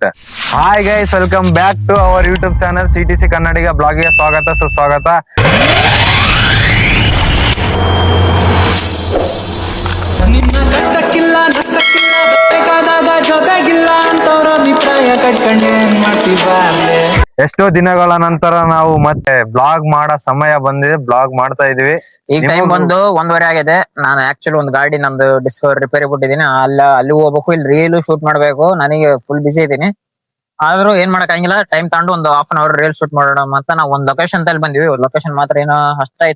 Hi guys, welcome back to our YouTube channel CTC Kannadiga ಬ್ಲಾಗ್ಗೆ ಸ್ವಾಗತ ಸುಸ್ವಾಗತ. ನಿನ್ನ ಕಷ್ಟಕ್ಕಿಲ್ಲ ನಷ್ಟಕ್ಕಿಲ್ಲ ಬೇಕಾದಾಗ ಜೊತೆಗಿಲ್ಲ ಅಂತವ್ರ ಅಭಿಪ್ರಾಯ ಕಟ್ಕೊಂಡೆ ಮಾಡ್ತೀವಿ. ಎಷ್ಟೋ ದಿನಗಳ ನಂತರ ನಾವು ಮತ್ತೆ ಬ್ಲಾಗ್ ಮಾಡೋ ಸಮಯ ಬಂದಿದೆ. ಬ್ಲಾಗ್ ಮಾಡ್ತಾ ಇದೀವಿ. ಈಗ ಟೈಮ್ ಬಂದು 1:30 ಆಗಿದೆ. ನಾನು ಆಕ್ಚುಲಿ ಒಂದು ಗಾಡಿ ನಮ್ದು ಡಿಸ್ಕವರ್ ರಿಪೇರಿ ಬಿಟ್ಟಿದ್ದೀನಿ. ಅಲ್ಲಿ ಹೋಗ್ಬೇಕು, ಇಲ್ಲಿ ರೀಲ್ ಶೂಟ್ ಮಾಡ್ಬೇಕು. ನನಗೆ ಫುಲ್ ಬಿಸಿ ಇದ್ದೀನಿ. ಆದ್ರೂ ಏನ್ ಮಾಡಕ್ಕಾಗಿಲ್ಲ, ಟೈಮ್ ತಗೊಂಡು ಒಂದು half an hour reel shoot ಮಾಡೋಣ ಅಂತ ನಾವು ಒಂದು ಲೊಕೇಶನ್ ತಲ್ಲಿ ಬಂದಿವಿ. ಲೊಕೇಶನ್ ಮಾತ್ರ ಏನೋ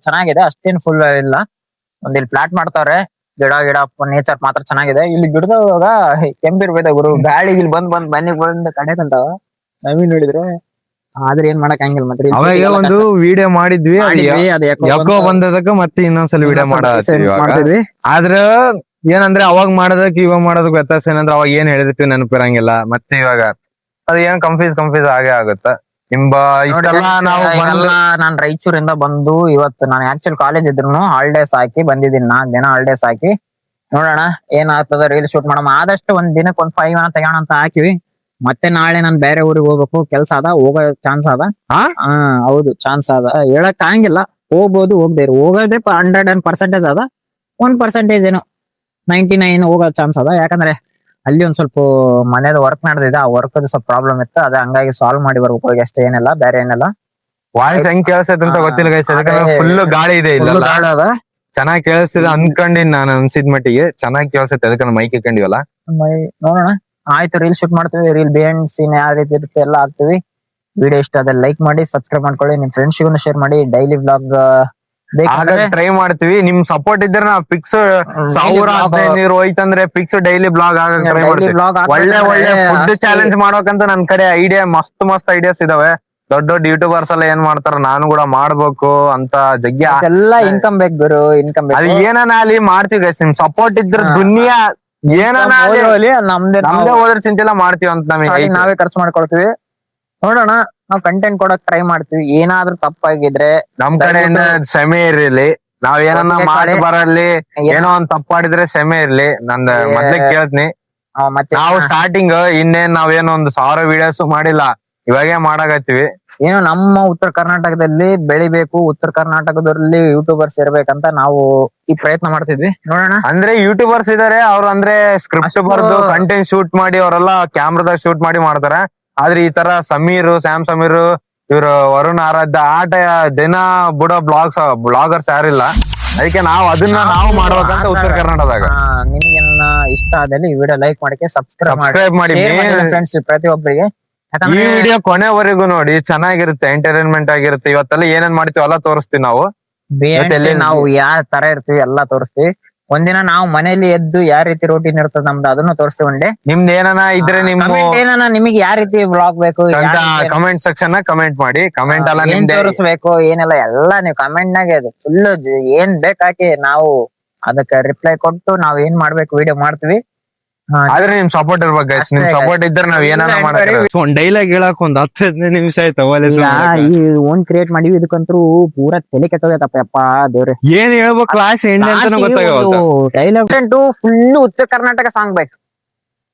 ಚೆನ್ನಾಗಿದೆ, ಅಷ್ಟೇನು ಫುಲ್ ಇಲ್ಲ. ಇಲ್ಲಿ ಪ್ಲಾಟ್ ಮಾಡ್ತಾವ್ರೆ, ಗಿಡ ನೇಚರ್ ಮಾತ್ರ ಚೆನ್ನಾಗಿದೆ. ಇಲ್ಲಿ ಗಿಡದಾಗ ಕೆಂಪಿರ್ಬೇಕ ಗುರು, ಗಾಳಿ ಇಲ್ಲಿ ಬನ್ನಿ ಕಡೆಕಂತಾವ ನವೀನ್ ನೋಡಿದ್ರೆ. ಆದ್ರೆ ಏನ್ ಮಾಡಕ್ ಹಂಗಿಲ್ಲ. ಮತ್ತೆ ಅವಾಗ ಒಂದು ವಿಡಿಯೋ ಮಾಡಿದ್ವಿ, ಯಾಕೋ ಬಂದದಕ್ಕ ಮತ್ತೆ ಇನ್ನೊಂದ್ಸಲ ವಿಡಿಯೋ ಮಾಡಿದ್ವಿ. ಆದ್ರ ಏನಂದ್ರೆ ಅವಾಗ ಮಾಡೋದಕ್ಕೆ ಇವಾಗ ಮಾಡೋದಕ್ಕೆ ವ್ಯತ್ಯಾಸ ಏನಂದ್ರೆ ಅವಾಗ ಏನ್ ಹೇಳಿದಕ್ಕೆ ನೆನಪಿರಂಗಿಲ್ಲ. ಮತ್ತೆ ಇವಾಗ ಅದು ಏನ್ ಕನ್ಫ್ಯೂಸ್ ಆಗೇ ಆಗುತ್ತ. ಇಷ್ಟೆಲ್ಲ ನಾವು ನಾನ್ ರಾಯಚೂರಿಂದ ಬಂದು ಇವತ್ತು ನಾನು ಆಕ್ಚುಲಿ ಕಾಲೇಜ್ ಇದ್ರು ಹಾಲಿಡೇಸ್ ಹಾಕಿ ಬಂದಿದ್ದೀನಿ. 4 ದಿನ ಹಾಲಿಡೇಸ್ ಹಾಕಿ ನೋಡೋಣ ಏನಾಗ್ತದ. ರೀಲ್ ಶೂಟ್ ಮಾಡೋಣ, ಆದಷ್ಟು ಒಂದ್ ದಿನಕ್ಕೆ ಒಂದ್ 5 ತೆಗೋಣ ಅಂತ ಹಾಕಿವಿ. ಮತ್ತೆ ನಾಳೆ ನಾನ್ ಬೇರೆ ಊರಿಗೆ ಹೋಗ್ಬೇಕು, ಕೆಲ್ಸ ಅದ, ಹೋಗೋ ಚಾನ್ಸ್ ಅದ. ಹೌದು, ಚಾನ್ಸ್ ಅದ, ಹೇಳಕ್ ಆಗಂಗಿಲ್ಲ. ಹೋಗ್ಬೋದು, ಹೋಗ್ದೇರು ಹೋಗೋದೇ 100% ಅದ. 1% ಏನೋ 99 ಹೋಗೋ ಚಾನ್ಸ್ ಅದ. ಯಾಕಂದ್ರೆ ಅಲ್ಲಿ ಒಂದ್ ಸ್ವಲ್ಪ ಮನೇಲಿ ವರ್ಕ್ ನಡೆದಿದೆ, ಆ ವರ್ಕ್ ಸ್ವಲ್ಪ ಪ್ರಾಬ್ಲಮ್ ಇತ್ತು. ಅದೇ ಹಂಗಾಗಿ ಸಾಲ್ವ್ ಮಾಡಿ ಬರ್ಬೇಕು ಹೋಗಿ, ಅಷ್ಟೇ, ಏನಿಲ್ಲ, ಬೇರೆ ಏನಿಲ್ಲ. ವಾಯ್ಸ್ ಹೆಂಗ್ ಕೇಳಿಸ್ತೈತೆ ಅಂತ ಗೊತ್ತಿಲ್ಲ ಗೈಸ್, ಫುಲ್ ಗಾಳಿ ಇದೆ ಇಲ್ಲ. ಚೆನ್ನಾಗಿ ಕೇಳಿಸ್ತಿದೆ ಅನ್ಕೊಂಡಿನ್ ನಾನು. ಅನ್ಸಿದ್ ಮಟ್ಟಿಗೆ ಚೆನ್ನಾಗಿ ಕೇಳಿಸ್ತೈತೆ, ಅದಕ್ಕೆ ಮೈಕ್ ಇಟ್ಕೊಂಡಿವಲ್ಲ. ನೋಡೋಣ, ಆಯ್ತು. ರೀಲ್ ಶೂಟ್ ಮಾಡ್ತೀವಿ, ರೀಲ್ ಬಿಹೈಂಡ್ ಸೀನ್ ಯಾವ ರೀತಿ ಇರುತ್ತೆ ಎಲ್ಲ ಹಾಕ್ತಿವಿ. ವಿಡಿಯೋ ಇಷ್ಟ ಅದ ಲೈಕ್ ಮಾಡಿ, ಸಬ್ಸ್ಕ್ರೈಬ್ ಮಾಡ್ಕೊಳ್ಳಿ, ನಿಮ್ ಫ್ರೆಂಡ್ಸ್ಗೂ ಶೇರ್ ಮಾಡಿ. ಡೈಲಿ ಬ್ಲಾಗ್ ಟ್ರೈ ಮಾಡ್ತೀವಿ. ನಿಮ್ ಸಪೋರ್ಟ್ ಇದ್ರೆ ನಾವು ಪಿಕ್ಸ್ 1000-1500 ಹೋಯ್ತಂದ್ರೆ ಪಿಕ್ಸ್ ಡೈಲಿ ಬ್ಲಾಗ್ ಆಗಕ್ ಟ್ರೈ ಮಾಡ್ತೀವಿ. ಒಳ್ಳೆ ಫುಡ್ ಚಾಲೆಂಜ್ ಮಾಡೋಕಂತ ನನ್ ಕಡೆ ಐಡಿಯಾ ಮಸ್ತ್ ಐಡಿಯಾಸ್ ಇದಾವೆ. ದೊಡ್ಡ ಯೂಟ್ಯೂಬರ್ಸ್ ಎಲ್ಲ ಏನ್ ಮಾಡ್ತಾರ, ನಾನು ಕೂಡ ಮಾಡ್ಬೇಕು ಅಂತ ಜಗ್ಗಿ ಎಲ್ಲ ಇನ್ಕಮ್ ಬೇಕು ಗುರು, ಇನ್ಕಮ್ ಬೇಕು. ಅದು ಏನನ ಅಲ್ಲಿ ಮಾಡ್ತೀವಿ ಗೈಸ್, ನಿಮ್ ಸಪೋರ್ಟ್ ಇದ್ರೆ ದುನಿಯಾ ಏನನ ನಮ್ದೇ ಹೋದ್ರೆ ಚಿಂತೆಲ್ಲ ಮಾಡ್ತೀವಿ ಅಂತ ನಮಗೆ. ನಾವೇ ಖರ್ಚು ಮಾಡ್ಕೊಳ್ತೀವಿ. ನೋಡೋಣ, ನಾವ್ ಕಂಟೆಂಟ್ ಕೊಡಕ್ ಟ್ರೈ ಮಾಡ್ತೀವಿ. ಏನಾದ್ರೂ ತಪ್ಪಾಗಿದ್ರೆ ನಮ್ ಕಡೆಯಿಂದ ಕ್ಷಮೆ ಇರ್ಲಿ. ನಾವ್ ಏನನ್ನ ಮಾಡಿ ಬರಲ್ಲಿ ಏನೋ ಒಂದ್ ತಪ್ಪಾಡಿದ್ರೆ ಕ್ಷಮೆ ಇರ್ಲಿ. ನಂದ್ ಮೊದ್ಲೇ ಕೇಳ್ತೀನಿ. ನಾವು ಸ್ಟಾರ್ಟಿಂಗ್ ಇನ್ನೇನ್ ನಾವೇನೋ 1000 ವಿಡಿಯೋಸ್ ಮಾಡಿಲ್ಲ, ಇವಾಗೇ ಮಾಡಾಕತ್ತೀವಿ. ಏನು ನಮ್ಮ ಉತ್ತರ ಕರ್ನಾಟಕದಲ್ಲಿ ಬೆಳಿಬೇಕು, ಉತ್ತರ ಕರ್ನಾಟಕದಲ್ಲಿ ಯೂಟ್ಯೂಬರ್ಸ್ ಇರ್ಬೇಕಂತ ನಾವು ಈ ಪ್ರಯತ್ನ ಮಾಡ್ತಿದ್ವಿ. ನೋಡೋಣ. ಅಂದ್ರೆ ಯೂಟ್ಯೂಬರ್ಸ್ ಇದಾರೆ, ಅವ್ರು ಅಂದ್ರೆ ಸ್ಕ್ರಿಪ್ಟ್ ಬರ್ದು ಕಂಟೆಂಟ್ ಶೂಟ್ ಮಾಡಿ ಅವರೆಲ್ಲ ಕ್ಯಾಮ್ರಾದಾಗ ಶೂಟ್ ಮಾಡಿ ಮಾಡ್ತಾರ. ಆದ್ರೆ ಈ ತರ ಸ್ಯಾಮ್ ಸಮೀರ್, ಇವ್ರು ವರುಣ್ ಆರಾಧ್ಯ ಆಟ ದಿನ ಬಿಡೋ ಬ್ಲಾಗರ್ಸ್ ಯಾರಿಲ್ಲ. ಅದಕ್ಕೆ ನಾವು ಅದನ್ನ ಮಾಡ್ಬೇಕಂತ ಉತ್ತರ ಕರ್ನಾಟಕದಾಗ. ನಿಮಗೆ ಇಷ್ಟ ಆದಲ್ಲಿ ಈ ವಿಡಿಯೋ ಲೈಕ್ ಮಾಡಕ್ಕೆ, ಸಬ್ಸ್ಕ್ರೈಬ್ ಮಾಡಿ ಫ್ರೆಂಡ್ಸ್, ಪ್ರತಿಯೊಬ್ಬರಿಗೆ. ಈ ವಿಡಿಯೋ ಕೊನೆವರೆಗೂ ನೋಡಿ, ಚೆನ್ನಾಗಿರುತ್ತೆ, ಎಂಟರ್ಟೈನ್ಮೆಂಟ್ ಆಗಿರುತ್ತೆ. ಇವತ್ತೆಲ್ಲ ಏನೇನ್ ಮಾಡ್ತೀವಿ ಎಲ್ಲ ತೋರಿಸ್ತೀವಿ ನಾವು. ನಾವು ಯಾವ ತರ ಇರ್ತೀವಿ ಎಲ್ಲ ತೋರಿಸ್ತೀವಿ. ಒಂದಿನ ನಾವು ಮನೇಲಿ ಎದ್ದು ಯಾವ ರೀತಿ ರೋಟೀನ್ ಇರ್ತದೆ ನಮ್ದು, ಅದನ್ನು ತೋರಿಸ್ತೀವಿ. ಒಂದೇ ನಿಮ್ದು ಏನನ ಇದ್ರೆ ನಿಮಗೆ ಯಾವ ರೀತಿ ಬ್ಲಾಗ್ ಬೇಕು, ಕಮೆಂಟ್ ಸೆಕ್ಷನ್ ಕಮೆಂಟ್ ಮಾಡಿ. ಕಮೆಂಟ್ ಎಲ್ಲ ಏನ್ ತೋರಿಸ್ಬೇಕು ಏನೆಲ್ಲ ಎಲ್ಲ ನೀವು ಕಮೆಂಟ್ ನಾಗೆ ಅದು ಫುಲ್ ಏನ್ ಬೇಕಾಕಿ ನಾವು ಅದಕ್ಕೆ ರಿಪ್ಲೈ ಕೊಟ್ಟು ನಾವ್ ಏನ್ ಮಾಡ್ಬೇಕು ವಿಡಿಯೋ ಮಾಡ್ತೀವಿ. ಆದ್ರೆ ನಿಮ್ ಸಪೋರ್ಟ್ ಇರ್ಬೇಕು ಗೈಸ್. ನಿಮ್ ಸಪೋರ್ಟ್ ಇದ್ರೆ ನಾವ್ ಏನಾರ ಮಾಡ್ತೀವಿ. ಒಂದ್ ಡೈಲಾಗ್ ಹೇಳಕ್ 10-15 ನಿಮಿಷ ಆಯ್ತು. ಈ ಓನ್ ಕ್ರಿಯೇಟ್ ಮಾಡಿವಿ, ಇದಕ್ಕಂತೂ ಪೂರಾ ತಲೆ ಕೆಟ್ಟೋಗತ್ತಪ್ಪ ದೇವ್ರೆ. ಏನ್ ಹೇಳ್ಬೇಕು, ಕ್ಲಾಸ್ ಡೈಲಾಗ್ ಫುಲ್ ಉತ್ತರ ಕರ್ನಾಟಕ ಸಾಂಗ್ ಬೇಕು,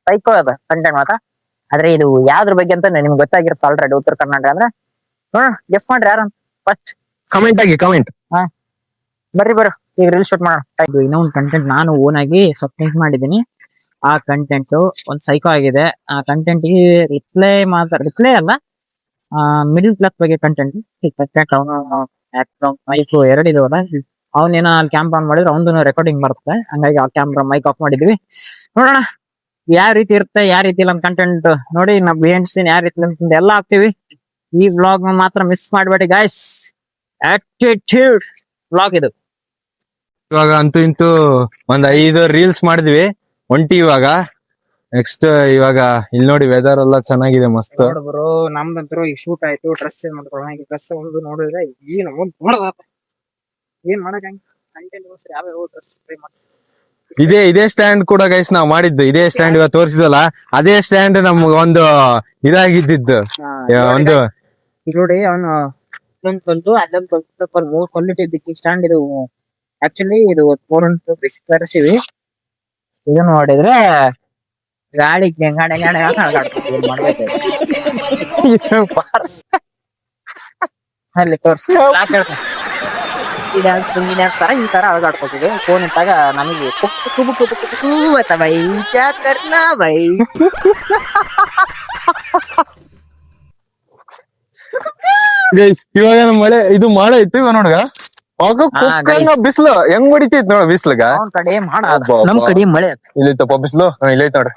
ಸೈಕೋ ಅದ ಕಂಟೆಂಟ್ ಮಾತ್ರ. ಆದ್ರೆ ಇದು ಯಾವ್ದ್ರ ಬಗ್ಗೆ ಅಂತ ನಿಮ್ಗೆ ಗೊತ್ತಾಗಿರುತ್ತೆ ಆಲ್ರೆಡಿ. ಉತ್ತರ ಕರ್ನಾಟಕ ಅಂದ್ರೆ ನೋಡೋಣ, ಗೆಸ್ ಮಾಡ್ರಿ ಯಾರು ಫಸ್ಟ್ ಕಮೆಂಟ್ ಆಗಿ. ಬರ್ರಿ ಈಗ ರೀಲ್ ಶೂಟ್ ಮಾಡೋಣ. ಇನ್ನೊಂದು ಕಂಟೆಂಟ್ ನಾನು ಓನ್ ಆಗಿ ಸಬ್ಮಿಟ್ ಮಾಡಿದ್ದೀನಿ. ಆ ಕಂಟೆಂಟ್ ಒಂದ್ ಸೈಕೋ ಆಗಿದೆ. ಆ ಕಂಟೆಂಟ್ ರಿಪ್ಲೈ ಅಲ್ಲ, ಮಿಡಲ್ ಕ್ಲಾಸ್ ಬಗ್ಗೆ ಕಂಟೆಂಟ್. ಎರಡು ಇದಾವಲ್ಲ, ಅವನೇನೋ ಅಲ್ಲಿ ಕ್ಯಾಮ್ರಾ ಆನ್ ಮಾಡಿದ್ರೆ ಅವನು ರೆಕಾರ್ಡಿಂಗ್ ಬರುತ್ತೆ. ಹಂಗಾಗಿ ಆ ಕ್ಯಾಮ್ರಾ ಮೈಕ್ ಆಫ್ ಮಾಡಿದ್ವಿ. ನೋಡೋಣ ಯಾವ ರೀತಿ ಇರುತ್ತೆ, ಯಾವ ರೀತಿ ಇಲ್ಲ ಕಂಟೆಂಟ್ ನೋಡಿ. ನಾವು ಬಿಹೈಂಡ್ ಸೀನ್ ಯಾವ ರೀತಿ ಎಲ್ಲ ಹಾಕ್ತಿವಿ. ಈ ವ್ಲಾಗ್ ಮಾತ್ರ ಮಿಸ್ ಮಾಡಬೇಡಿ ಗಾಯ್ಸ್. ಆಟಿಟ್ಯೂಡ್ ವ್ಲಾಗ್ ಇದು. ಇವಾಗ ಅಂತೂ ಇಂತೂ ಒಂದ್ 5 ರೀಲ್ಸ್ ಮಾಡಿದ್ವಿ, ಇವಾಗ ನೆಕ್ಸ್ಟ್. ಇವಾಗ ಇಲ್ಲಿ ನೋಡಿ, ವೆದರ್ ಎಲ್ಲ ಚೆನ್ನಾಗಿದೆ, ಮಸ್ತ್. ನಮ್ದಂತೂ ಈಗ ಶೂಟ್ ಆಯ್ತು, ಡ್ರೆಸ್ ಚೇಂಜ್ ಮಾಡ್ಕೊಳ್ಳೋಣ. ಈಗ ಡ್ರೆಸ್ ಒಂದು ನೋಡಿದ್ರೆ ಏನ್ ಏನ್ ಮಾಡಕ್ ಕಂಟೆಂಟ್ ಯಾವ ಡ್ರೆಸ್ ಟ್ರೈ ಮಾಡಿ. ಇದೇ ಸ್ಟ್ಯಾಂಡ್ ಕೂಡ ಗೈಸ್ ನಾವ್ ಮಾಡಿದ್ದು. ಇದೇ ಸ್ಟ್ಯಾಂಡ್ ಇವಾಗ ತೋರಿಸಿದಲ್ಲ, ಅದೇ ಸ್ಟ್ಯಾಂಡ್ ನಮ್ಗೆ ಒಂದು ಇದಾಗಿದ್ದು. ಒಂದು ನೋಡಿ, ಅವನು ಅಲ್ಲೊಂದು ಕ್ವಾಲಿಟಿ ಇದ್ದಕ್ಕೆ ಸ್ಟ್ಯಾಂಡ್. ಇದು ಆಕ್ಚುಲಿ ಇದು 4 ತರಿಸಿವಿ. ಇದು ನೋಡಿದ್ರೆ ಗಾಡಿ ಗಾಡಿ ಏನ್ ಮಾಡ್ಬೇಕು ಅಲ್ಲಿ ತೋರ್ಸಿ ಈ ಡ್ಯಾನ್ಸ್ ತರ ಈ ತರ ಅಳಗಾಡ್ಕೋತಿದ್ವಿ ಫೋನ್ ಇಟ್ಟಾಗ ನಮಗೆ ಬೈ ಕ್ಯಾ ಕರ್ನಾ ಬೈ ಗೈಸ್ ಇವಾಗ ಮಳೆ ಇದು ಮಳೆ ಇತ್ತು ಇವ ನೋಡ್ಗ ಬಿಸ್ಲು ಹೆಂಗ್ ಹೊಡಿತೈತ್ ನೋಡ ಬಿಸ್ಲಗ ಅವ್ನ ಕಡೆ ಮಾಡ ನಮ್ ಕಡೆ ಮಳೆ ಇಲ್ಲೈತಪ್ಪ ಬಿಸ್ಲು ಇಲ್ಲೈತ್ ನೋಡ್ರಿ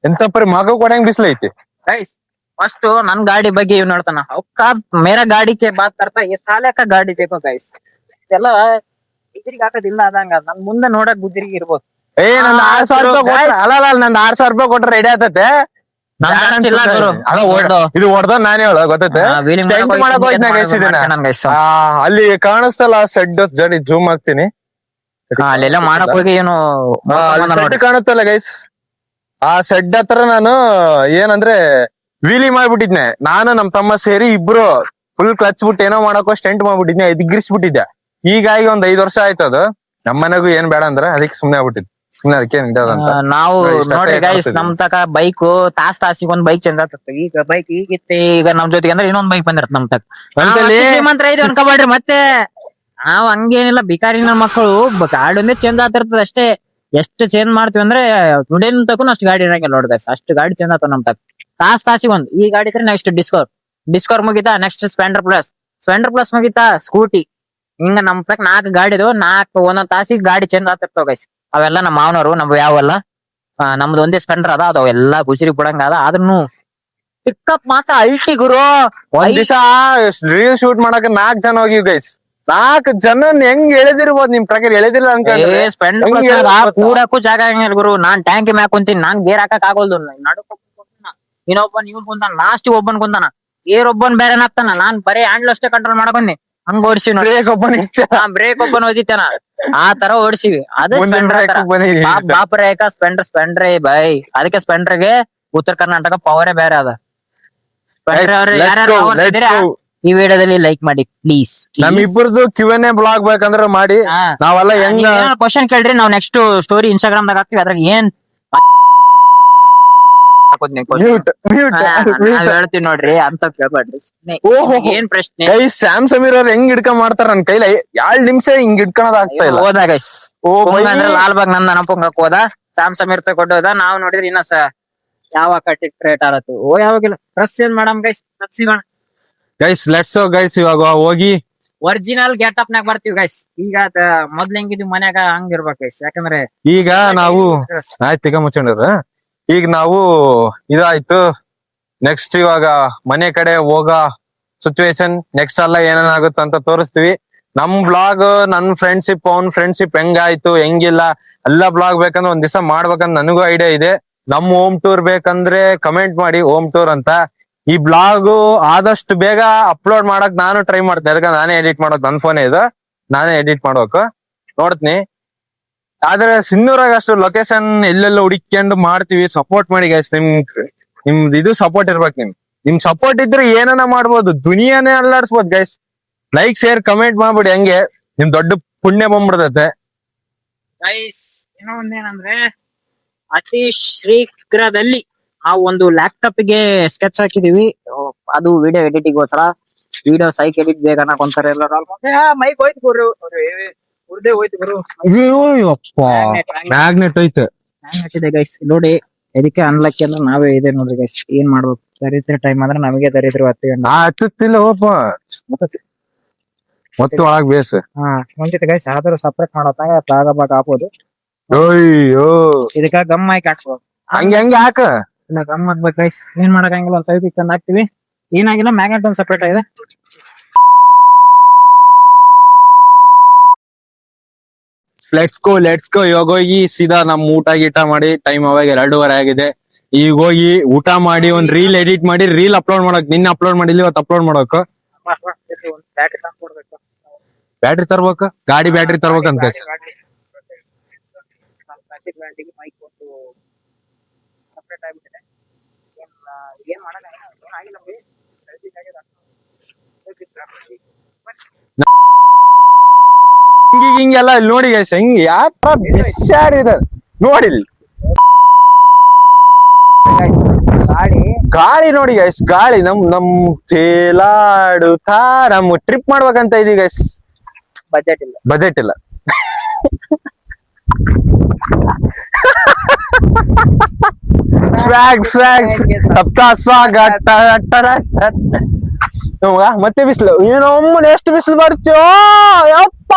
ಎಂತ ಪರಿ ಮಗ ಕೊಡಂಗ್ ಬಿಸ್ಲು ಐತಿ ಗೈಸ್ ಫಸ್ಟ್ ನನ್ ಗಾಡಿ ಬಗ್ಗೆ ಇವ್ ನೋಡ್ತಾನ ಅವ್ಕಾರ್ ಮೇರಾ ಗಾಡಿ ಕೆ ಬಾತ್ ಕರ್ತಾ ಈ ಸಾಲಕ ಗಾಡಿ ದೇಕೋ ಗೈಸ್ ಎಲ್ಲ ಗುಜರಿಗೆ ಹಾಕೋದಿಲ್ಲ ಅದಂಗ ನನ್ ಮುಂದೆ ನೋಡಕ್ ಗುಜರಿಗೆ ಇರ್ಬೋದು ಏ ನಂದ್ 6,000 ರೂಪಾಯಿ ಅಲ್ಲ ನಂದ್ 6,000 ರೂಪಾಯಿ ಕೊಟ್ರೆ ರೆಡಿ ಆತತೆ ಇದು ಹೊಡ್ದ ನಾನೇ ಹೇಳ ಗೊತ್ತೈತೆ ಮಾಡಕ್ ಹೋಯ್ತು ಗೈಸ್ ಇದನ್ನ ಅಲ್ಲಿ ಕಾಣಿಸ್ತಲ್ಲ ಸೆಡ್ ಜಡಿ ಜೂಮ್ ಹಾಕ್ತೀನಿ ಅಲ್ಲೆಲ್ಲ ಮಾಡಕ್ ಹೋಗಿ ಏನು ಕಾಣುತ್ತಲ್ಲ ಗೈಸ್ ಆ ಸೆಡ್ ಹತ್ರ ನಾನು ಏನಂದ್ರೆ ವೀಲಿ ಮಾಡ್ಬಿಟ್ಟಿದ್ನೆ ನಾನು ನಮ್ ತಮ್ಮ ಸೇರಿ ಇಬ್ರು ಫುಲ್ ಕ್ಲಚ್ ಬಿಟ್ಟು ಏನೋ ಮಾಡಕೋ ಸ್ಟೆಂಟ್ ಮಾಡ್ಬಿಟ್ಟಿದ್ನೆ ಎದ್ಗಿರಿಸ್ಬಿಟ್ಟಿದ್ದೆ ಹೀಗಾಗಿ ಒಂದ್ 5 ವರ್ಷ ಆಯ್ತದ ನಮ್ಮ ಮನೆಗೂ ಏನ್ ಬೇಡ ಅಂದ್ರ ಅದಕ್ಕೆ ಸುಮ್ನೆ ಆಗ್ಬಿಟ್ಟಿದ್ ಸುಮ್ನೆ ಅದಕ್ಕೆ ನಾವು ನೋಡ್ರಿ ಗೈಸ್ ನಮ್ ತಕ ಬೈಕ್ ತಾಸಿಗೆ ಒಂದ್ ಬೈಕ್ ಚೇಂಜ್ ಆಗ್ತದೆ ಈಗ ಬೈಕ್ ಈಗಿತ್ತೆ ಈಗ ನಮ್ ಜೊತೆಗೆ ಅಂದ್ರೆ ಇನ್ನೊಂದ್ ಬೈಕ್ ಬಂದಿರತ್ ನಮ್ ತಕ ಶ್ರೀಮಂತರ ಇದು ಅನ್ಕೋಬೇಡ್ರಿ ಮತ್ತೆ ನಾವ್ ಹಂಗೇನಿಲ್ಲ ಬಿಕಾರಿನ ಮಕ್ಕಳು ಗಾಡಿ ಒಂದೇ ಚೇಂಜ್ ಆಗ್ತಿರ್ತದ ಅಷ್ಟೇ ಎಷ್ಟು ಚೇಂಜ್ ಮಾಡ್ತೀವಿ ಅಂದ್ರೆ ದುಡಿಯನ್ ತಕೂ ಅಷ್ಟು ಗಾಡಿ ಇರಂಗಿಲ್ಲ ನೋಡ್ ಗೈಸ್ ಅಷ್ಟು ಗಾಡಿ ಚೇಂಜ್ ಆಗ್ತಾವ ನಮ್ ತಕ ತಾಸಿಗೆ ಒಂದ್ ಈ ಗಾಡಿ ಇದ್ರೆ ನೆಕ್ಸ್ಟ್ ಡಿಸ್ಕವರ್ ಮುಗಿತಾ ನೆಕ್ಸ್ಟ್ ಸ್ಪೆಂಡರ್ ಪ್ಲಸ್ ಮುಗಿತಾ ಸ್ಕೂಟಿ ಹಿಂಗ ನಮ್ ತಕ 4 ಗಾಡಿದು 4 ಒಂದೊಂದ್ ತಾಸಿಗೆ ಗಾಡಿ ಚೇಂಜ್ ಆಗ್ತಿರ್ತಾವ ಗೈಸ್ ಅವೆಲ್ಲ ನಮ್ಮ ಮಾವನವರು ನಮ್ದು ಯಾವಲ್ಲ ನಮ್ದು ಒಂದೇ ಸ್ಪೆಂಡರ್ ಅದ ಅವೆಲ್ಲ ಗುಜರಿ ಬಿಡಂಗ ಅದ ಆದ್ರೂ ಪಿಕಪ್ ಮಾತ್ರ ಅಲ್ಟಿ ಗುರು ಒಂದ್ ದಿವಸ ರೀಲ್ ಶೂಟ್ ಮಾಡಕ್ 4 ಜನ ಹೋಗಿವ್ ಗೈಸ್ 4 ಜನ ಹೆಂಗ್ ಎಳೆದಿರ್ಬೋದು ನಿಮ್ ಪ್ರಕಾರ ಎಳೆದಿಲ್ಲ ಅನ್ಕೊಂಡ್ರೆ ಸ್ಪೆಂಡರ್ ಕೂಡಕ್ಕೂ ಜಾಗ ಹಂಗಿಲ್ಲ ಗುರು ನಾನ್ ಟ್ಯಾಂಕಿ ಮ್ಯಾಕ್ ಕುಂತೀನಿ ನಾನ್ ಗೇರ್ ಹಾಕಕ್ ಆಗೋಲ್ದು ನಡುಕ ಇನ್ನೊಬ್ಬನ್ ಇವ್ನ್ ಕುಂತಾನ ಲಾಸ್ಟ್ ಒಬ್ಬನ್ ಕುಂತಾನ ಗೇರ್ ಒಬ್ಬನ್ ಬೇರೆ ಹಾಕ್ತಾನ ನಾನ್ ಬರೀ ಹ್ಯಾಂಡ್ಲ್ ಅಷ್ಟೇ ಕಂಟ್ರೋಲ್ ಮಾಡಕೊಂಡಿ ಹಂಗ ಓಡಿಸಿ ಬ್ರೇಕ್ ಒಬ್ಬನ್ ಓದಿತಾನ ಆ ತರ ಓಡಿಸಿವಿ ಅದು ಬಾಪರೇಕ ಸ್ಪೆಂಡರ್ ಬೈ ಅದಕ್ಕೆ ಸ್ಪೆಂಡರ್ಗೆ ಉತ್ತರ ಕರ್ನಾಟಕ ಪವರೇ ಬೇರೆ ಅದ ಸ್ಪೆಂಡರ್ ಯಾರ್ಯಾರು ಈ ವಿಡಿಯೋದಲ್ಲಿ ಲೈಕ್ ಮಾಡಿ ಪ್ಲೀಸ್ ನಮ್ಮಿಬ್ಬರದು Q&A ಬ್ಲಾಗ್ ಬೇಕಂದ್ರೆ ಮಾಡಿ ನಾವೆಲ್ಲ ಹೆಂಗ ಕ್ವಶನ್ ಕೇಳ್ರಿ ನಾವ್ ನೆಕ್ಸ್ಟ್ ಸ್ಟೋರಿ ಇನ್ಸ್ಟಾಗ್ರಾಮ್ ದಾಗ ಹಾಕ್ತಿವಿ ಅದ್ರಾಗ ಏನ್ ಹೇಳ್ತೀವಿ ನೋಡ್ರಿ ಅಂತ ಕೇಳ್ಬೇಡ್ರಿ ಏನ್ ಪ್ರಶ್ನೆ ಸ್ಯಾಮ್ ಸಮೀರ್ ಅವ್ರು ಹೆಂಗ್ ಹಿಡ್ಕೊಂಡ್ ಮಾಡ್ತಾರ ನನ್ ಕೈಲಿ 2 ನಿಮಿಷ ಹಿಂಗ್ ಹಿಡ್ಕೊಳೋದ್ ಆಗ್ತಾ ಇಲ್ಲ ಹೋದ ಗೈಸ್ ಅಂದ್ರೆ ಲಾಲ್ಬಾಗ್ ನಮ್ ನನಪಂಗಕ್ ಹೋದ ಸ್ಯಾಮ್ ಸಮೀರ್ ತಗೊಂಡೋದ ನಾವ್ ನೋಡಿದ್ರಿ ಇನ್ನ ಯಾವ ಕಟ್ಟಿ ಕ್ರೇಟ್ ಆರತ್ತು ಯಾವಾಗಿಲ್ಲ ಡ್ರೆಸ್ ಚೇಂಜ್ ಮಾಡಮ್ ಗೈಸ್ ಸಿಗೋಣ ಲೆಟ್ಸ್ ಗೈಸ್ ಇವಾಗ ಹೋಗಿ ಒರಿಜಿನಲ್ ಗೆಟಪ್ ನಾಗ ಬರ್ತೀವಿ ಗೈಸ್ ಈಗ ಮೊದ್ಲು ಹೆಂಗಿದ್ವಿ ಮನ್ಯಾಗ ಹಂಗಿರ್ಬೇಕು ಗೈಸ್ ಯಾಕಂದ್ರೆ ಈಗ ನಾವು ಆಯ್ತು ಮುಚ್ಚಂಡ್ರ ಈಗ ನಾವು ಇದಾಯ್ತು ನೆಕ್ಸ್ಟ್ ಇವಾಗ ಮನೆ ಕಡೆ ಹೋಗೋ ಸಿಚುವೇಶನ್ ನೆಕ್ಸ್ಟ್ ಎಲ್ಲ ಏನೇನಾಗುತ್ತೆ ಅಂತ ತೋರಿಸ್ತೀವಿ ನಮ್ ಬ್ಲಾಗ್ ನನ್ ಫ್ರೆಂಡ್ಶಿಪ್ ಅವ್ನ್ ಫ್ರೆಂಡ್ಶಿಪ್ ಹೆಂಗಾಯ್ತು ಹೆಂಗಿಲ್ಲ ಎಲ್ಲ ಬ್ಲಾಗ್ ಬೇಕಂದ್ರೆ ಒಂದ್ ದಿವಸ ಮಾಡ್ಬೇಕಂತ ನನಗೂ ಐಡಿಯಾ ಇದೆ ನಮ್ ಹೋಮ್ ಟೂರ್ ಬೇಕಂದ್ರೆ ಕಮೆಂಟ್ ಮಾಡಿ ಹೋಮ್ ಟೂರ್ ಅಂತ ಈ ಬ್ಲಾಗ್ ಆದಷ್ಟು ಬೇಗ ಅಪ್ಲೋಡ್ ಮಾಡಕ್ ನಾನು ಟ್ರೈ ಮಾಡ್ತೀನಿ ಅದಕ್ಕೆ ನಾನೇ ಎಡಿಟ್ ಮಾಡೋದು ನನ್ ಫೋನೇ ಇದೆ ನಾನೇ ಎಡಿಟ್ ಮಾಡ್ಬೇಕು ನೋಡ್ತೀನಿ ಆದ್ರೆ ಸಿನ್ನೂರಾಗ ಅಷ್ಟು ಲೊಕೇಶನ್ ಎಲ್ಲೆಲ್ಲ ಹುಡುಕೊಂಡು ಮಾಡ್ತೀವಿ ಸಪೋರ್ಟ್ ಮಾಡಿ ಗೈಸ್ ನಿಮ್ದು ಇದು ಸಪೋರ್ಟ್ ಇರ್ಬೇಕು ನಿಮ್ ಸಪೋರ್ಟ್ ಇದ್ರೆ ಏನನ ಮಾಡ್ಬೋದು ದುನಿಯಾನೇ ಅಲ್ಲಾಡ್ಸ್ಬೋದು ಗೈಸ್ ಲೈಕ್ ಶೇರ್ ಕಮೆಂಟ್ ಮಾಡ್ಬಿಡಿ ಹಂಗೆ ನಿಮ್ ದೊಡ್ಡ ಪುಣ್ಯ ಬಂದ್ಬಿಡ್ತೈತೆ ಗೈಸ್ ಏನೋ ಒಂದೇನಂದ್ರೆ ಅತಿ ಶೀಘ್ರದಲ್ಲಿ ನಾವು ಒಂದು ಲ್ಯಾಪ್ಟಾಪ್ ಗೆ ಸ್ಕೆಚ್ ಹಾಕಿದೀವಿ ಅದು ವಿಡಿಯೋ ಎಡಿಟಿಂಗ್ ಗೋಸ್ಕರ ವಿಡಿಯೋ ಸೈಕ್ ಎಡಿಟ್ ಬೇಗ ಅನ್ನಕೊಂತಾರೆ ಎಲ್ಲರೂ ಮೈಕ್ ಹೋಯ್ತು ಗುರು ಉರ್ದೇ ಹೋಯ್ತು ಗುರು ಮ್ಯಾಗ್ನೆಟ್ ಹೋಯ್ತು ಹಾಕಿದೆ ಗೈಸ್ ನೋಡಿ ಇದಕ್ಕೆ ಅನ್ಲಕ್ಕಿ ಅಂದ್ರೆ ನಾವೇ ಇದೆ ನೋಡ್ರಿ ಗೈಸ್ ಏನ್ ಮಾಡ್ಬೇಕು ದರಿದ್ರ ಟೈಮ್ ಅಂದ್ರೆ ನಮಗೆ ದರಿದ್ರ ಹತ್ತಿಲ್ಲ ಹೋಪ ಮತ್ತು ಒಳಗ್ ಬೇಸ್ ಮುಂಚಿತ ಗೈಸ್ ಆದ್ರೂ ಸಪ್ರೇಟ್ ಮಾಡೋತಾಗ ಭಾಗ ಹಾಕೋದು ಇದಕ್ಕ ಗಮ್ ಹಾಕಿ ಹಾಕ್ಸ್ಬೋದು ಹಂಗೆ ಹಾಕ ಇಲ್ಲ ಗಮ್ ಹಾಕ್ಬೇಕು ಗೈಸ್ ಏನ್ ಮಾಡಕಂಗಿಲ್ಲ ಒಂದ್ ಸೈಡ್ ತಂದು ಹಾಕ್ತಿವಿ ಏನಾಗಿಲ್ಲ ಮ್ಯಾಗ್ನೆಟ್ ಒಂದ್ ಸಪ್ರೇಟ್ ಆಗಿದೆ ಲೆಟ್ಸ್ ಗೋ ಇವಾಗ ಹೋಗಿ ಸೀದಾ ನಮ್ ಊಟ ಗೀಟ ಮಾಡಿ ಟೈಮ್ ಅವಾಗ 2:30 ಆಗಿದೆ ಈಗ ಹೋಗಿ ಊಟ ಮಾಡಿ ಒಂದ್ ರೀಲ್ ಎಡಿಟ್ ಮಾಡಿ ರೀಲ್ ಅಪ್ಲೋಡ್ ಮಾಡಕ್ ನಿನ್ನೆ ಅಪ್ಲೋಡ್ ಮಾಡಿಲ್ಲ ಇವತ್ತು ಅಪ್ಲೋಡ್ ಮಾಡಕ್ ಬ್ಯಾಟ್ರಿ ತರ್ಬೇಕು ಗಾಡಿ ಬ್ಯಾಟ್ರಿ ತರ್ಬೇಕಂತ ಹಿಂಗೆಲ್ಲ ಇಲ್ಲಿ ನೋಡಿ ಗೈಸ್ ಹೆಂಗ್ ಯಾವ ಬಿಸಾಡಿದ ನೋಡಿಲ್ ಗಾಡಿ ಗಾಳಿ ನೋಡಿ ಗೈಸ್, ಗಾಳಿ ನಮ್ ತೇಲಾಡುತ್ತಾ ನಮ್ ಟ್ರಿಪ್ ಮಾಡ್ಬೇಕಂತ ಇದೀವಿ ಗೈಸ್. ಬಜೆಟ್ ಇಲ್ಲ. ಬಜೆಟ್ ಇಲ್ಲ. ಸ್ವಾಗ್ ತಪ್ಪ ಸ್ವಾಗತ. ಮತ್ತೆ ಬಿಸಿಲು, ಇನ್ನೊಮ್ಮೆ ಎಷ್ಟು ಬಿಸಿಲು ಬರ್ತೋ ಯಪ್ಪ.